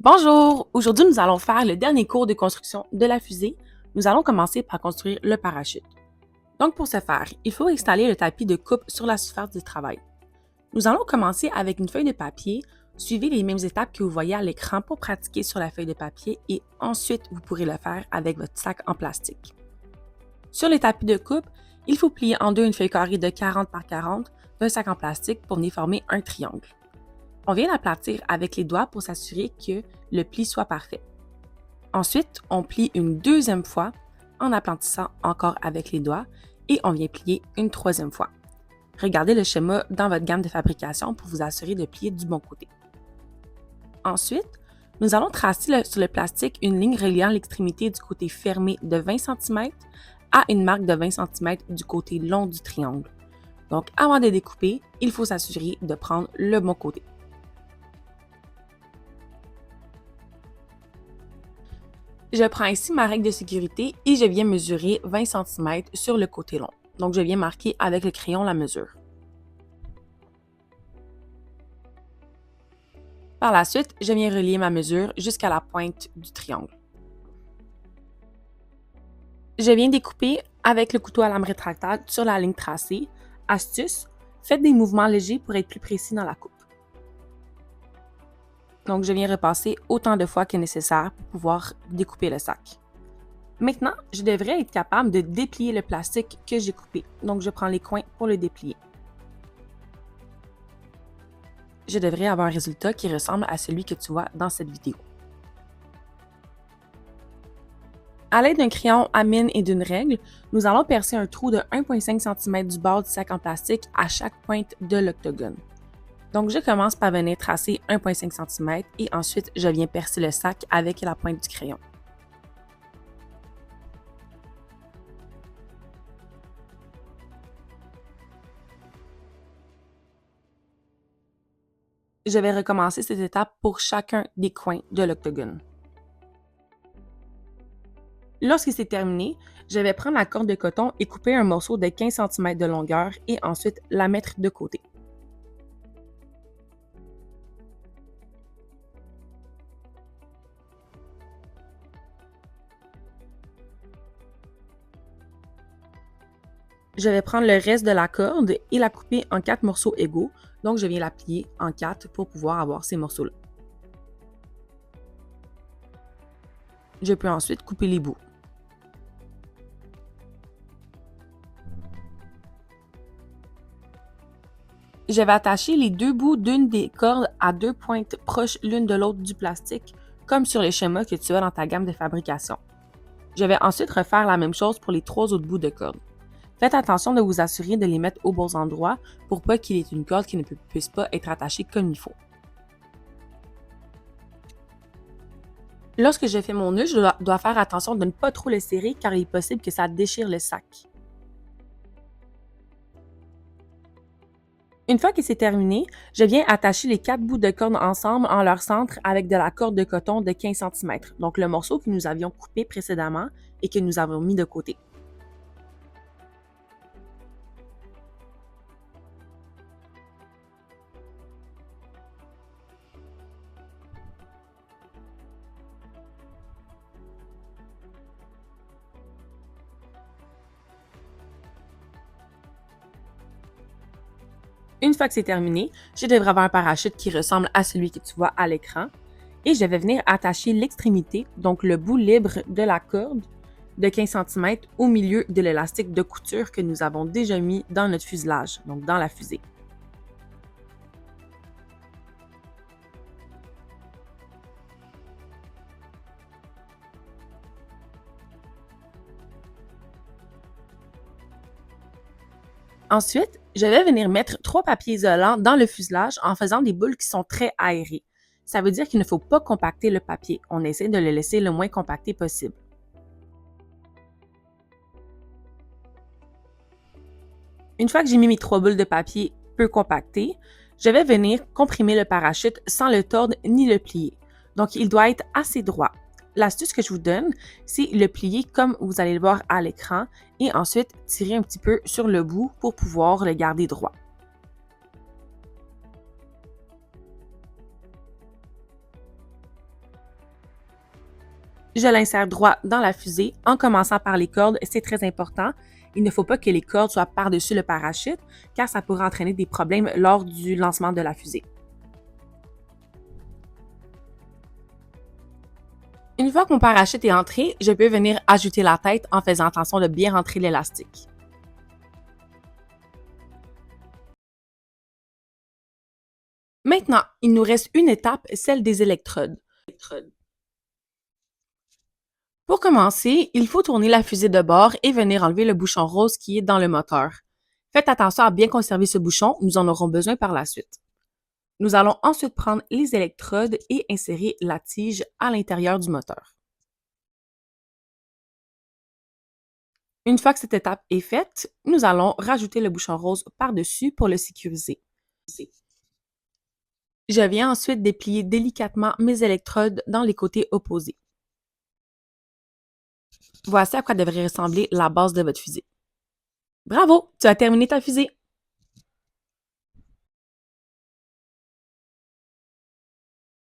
Bonjour! Aujourd'hui, nous allons faire le dernier cours de construction de la fusée. Nous allons commencer par construire le parachute. Donc, pour ce faire, il faut installer le tapis de coupe sur la surface du travail. Nous allons commencer avec une feuille de papier. Suivez les mêmes étapes que vous voyez à l'écran pour pratiquer sur la feuille de papier et ensuite, vous pourrez le faire avec votre sac en plastique. Sur les tapis de coupe, il faut plier en deux une feuille carrée de 40 par 40 d'un sac en plastique pour venir former un triangle. On vient l'aplatir avec les doigts pour s'assurer que le pli soit parfait. Ensuite, on plie une deuxième fois en aplatissant encore avec les doigts et on vient plier une troisième fois. Regardez le schéma dans votre gamme de fabrication pour vous assurer de plier du bon côté. Ensuite, nous allons tracer sur le plastique une ligne reliant l'extrémité du côté fermé de 20 cm à une marque de 20 cm du côté long du triangle. Donc, avant de découper, il faut s'assurer de prendre le bon côté. Je prends ici ma règle de sécurité et je viens mesurer 20 cm sur le côté long. Donc, je viens marquer avec le crayon la mesure. Par la suite, je viens relier ma mesure jusqu'à la pointe du triangle. Je viens découper avec le couteau à lame rétractable sur la ligne tracée. Astuce, faites des mouvements légers pour être plus précis dans la coupe. Donc, je viens repasser autant de fois que nécessaire pour pouvoir découper le sac. Maintenant, je devrais être capable de déplier le plastique que j'ai coupé. Donc, je prends les coins pour le déplier. Je devrais avoir un résultat qui ressemble à celui que tu vois dans cette vidéo. À l'aide d'un crayon à mine et d'une règle, nous allons percer un trou de 1,5 cm du bord du sac en plastique à chaque pointe de l'octogone. Donc, je commence par venir tracer 1,5 cm et ensuite, je viens percer le sac avec la pointe du crayon. Je vais recommencer cette étape pour chacun des coins de l'octogone. Lorsque c'est terminé, je vais prendre la corde de coton et couper un morceau de 15 cm de longueur et ensuite la mettre de côté. Je vais prendre le reste de la corde et la couper en 4 morceaux égaux. Donc, je viens la plier en 4 pour pouvoir avoir ces morceaux-là. Je peux ensuite couper les bouts. Je vais attacher les deux bouts d'une des cordes à deux pointes proches l'une de l'autre du plastique, comme sur le schéma que tu as dans ta gamme de fabrication. Je vais ensuite refaire la même chose pour les 3 autres bouts de corde. Faites attention de vous assurer de les mettre aux bons endroits pour pas qu'il y ait une corde qui ne puisse pas être attachée comme il faut. Lorsque je fais mon nœud, je dois faire attention de ne pas trop le serrer car il est possible que ça déchire le sac. Une fois que c'est terminé, je viens attacher les 4 bouts de corde ensemble en leur centre avec de la corde de coton de 15 cm, donc le morceau que nous avions coupé précédemment et que nous avons mis de côté. Une fois que c'est terminé, je devrais avoir un parachute qui ressemble à celui que tu vois à l'écran et je vais venir attacher l'extrémité, donc le bout libre de la corde de 15 cm au milieu de l'élastique de couture que nous avons déjà mis dans notre fuselage, donc dans la fusée. Ensuite, je vais venir mettre 3 papiers isolants dans le fuselage en faisant des boules qui sont très aérées. Ça veut dire qu'il ne faut pas compacter le papier. On essaie de le laisser le moins compacté possible. Une fois que j'ai mis mes 3 boules de papier peu compactées, je vais venir comprimer le parachute sans le tordre ni le plier. Donc, il doit être assez droit. L'astuce que je vous donne, c'est le plier comme vous allez le voir à l'écran et ensuite tirer un petit peu sur le bout pour pouvoir le garder droit. Je l'insère droit dans la fusée en commençant par les cordes, c'est très important. Il ne faut pas que les cordes soient par-dessus le parachute car ça pourrait entraîner des problèmes lors du lancement de la fusée. Une fois que mon parachute est entré, je peux venir ajouter la tête en faisant attention de bien rentrer l'élastique. Maintenant, il nous reste une étape, celle des électrodes. Pour commencer, il faut tourner la fusée de bord et venir enlever le bouchon rose qui est dans le moteur. Faites attention à bien conserver ce bouchon, nous en aurons besoin par la suite. Nous allons ensuite prendre les électrodes et insérer la tige à l'intérieur du moteur. Une fois que cette étape est faite, nous allons rajouter le bouchon rose par-dessus pour le sécuriser. Je viens ensuite déplier délicatement mes électrodes dans les côtés opposés. Voici à quoi devrait ressembler la base de votre fusée. Bravo, tu as terminé ta fusée!